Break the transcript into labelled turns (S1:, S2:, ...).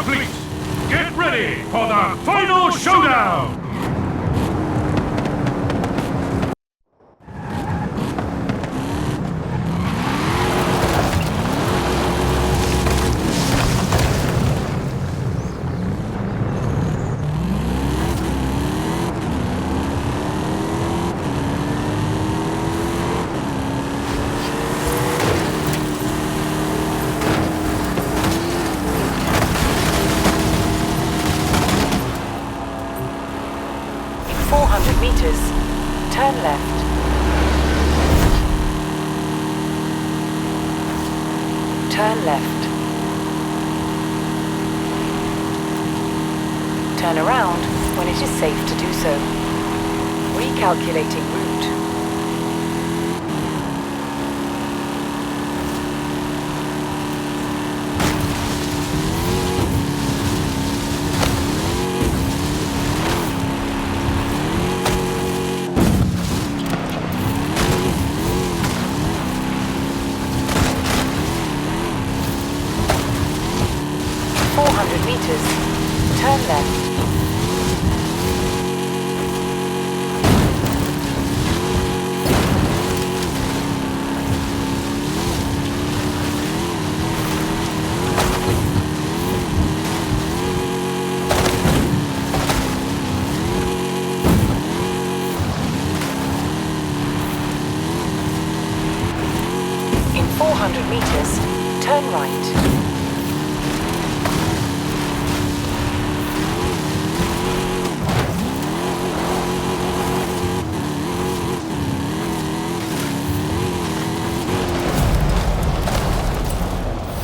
S1: Starfleet! Get ready for the final showdown!
S2: Meters. Turn left. Turn left. Turn around when it is safe to do so. Recalculating route. Meters. Turn left.